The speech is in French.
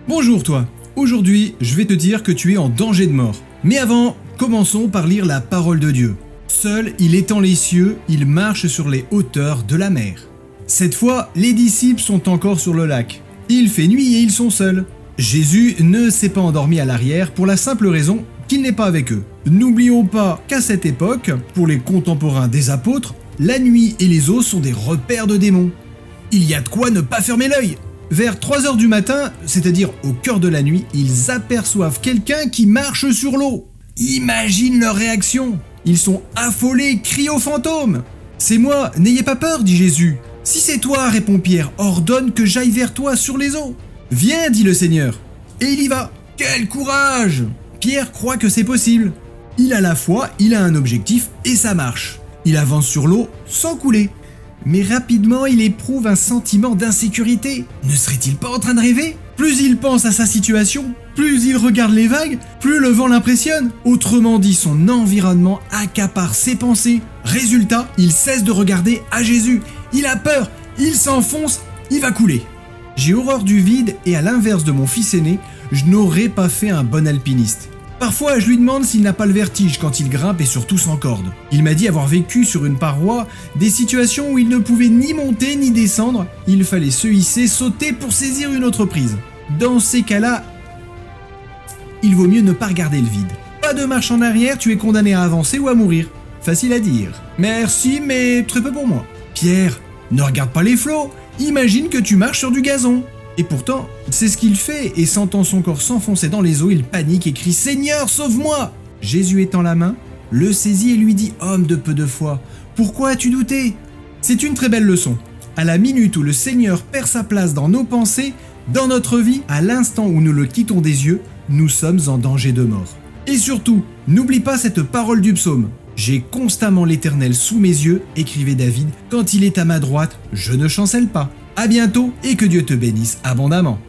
Bonjour toi. Aujourd'hui, je vais te dire que tu es en danger de mort. Mais avant, commençons par lire la parole de Dieu. Seul, il étend les cieux, il marche sur les hauteurs de la mer. Cette fois, les disciples sont encore sur le lac. Il fait nuit et ils sont seuls. Jésus ne s'est pas endormi à l'arrière pour la simple raison qu'il n'est pas avec eux. N'oublions pas qu'à cette époque, pour les contemporains des apôtres, la nuit et les eaux sont des repères de démons. Il y a de quoi ne pas fermer l'œil. Vers 3h du matin, c'est-à-dire au cœur de la nuit, ils aperçoivent quelqu'un qui marche sur l'eau. Imagine leur réaction. Ils sont affolés, crient aux fantômes. « C'est moi, n'ayez pas peur, dit Jésus. Si c'est toi, répond Pierre, ordonne que j'aille vers toi sur les eaux. Viens, dit le Seigneur. Et il y va. Quel courage! Pierre croit que c'est possible. Il a la foi, il a un objectif et ça marche. Il avance sur l'eau sans couler. Mais rapidement, il éprouve un sentiment d'insécurité. Ne serait-il pas en train de rêver? Plus il pense à sa situation, plus il regarde les vagues, plus le vent l'impressionne. Autrement dit, son environnement accapare ses pensées. Résultat, il cesse de regarder à Jésus. Il a peur, il s'enfonce, il va couler. J'ai horreur du vide et à l'inverse de mon fils aîné, je n'aurais pas fait un bon alpiniste. Parfois, je lui demande s'il n'a pas le vertige quand il grimpe et surtout sans corde. Il m'a dit avoir vécu sur une paroi des situations où il ne pouvait ni monter ni descendre, il fallait se hisser, sauter pour saisir une autre prise. Dans ces cas-là, il vaut mieux ne pas regarder le vide. Pas de marche en arrière, tu es condamné à avancer ou à mourir. Facile à dire. Merci, mais très peu pour moi. Pierre, ne regarde pas les flots, imagine que tu marches sur du gazon. Et pourtant, c'est ce qu'il fait, et sentant son corps s'enfoncer dans les eaux, il panique et crie « Seigneur, sauve-moi » Jésus étend la main, le saisit et lui dit « Homme de peu de foi, pourquoi as-tu douté ?» C'est une très belle leçon. À la minute où le Seigneur perd sa place dans nos pensées, dans notre vie, à l'instant où nous le quittons des yeux, nous sommes en danger de mort. Et surtout, n'oublie pas cette parole du psaume. « J'ai constamment l'Éternel sous mes yeux », écrivait David, « quand il est à ma droite, je ne chancelle pas. » À bientôt et que Dieu te bénisse abondamment.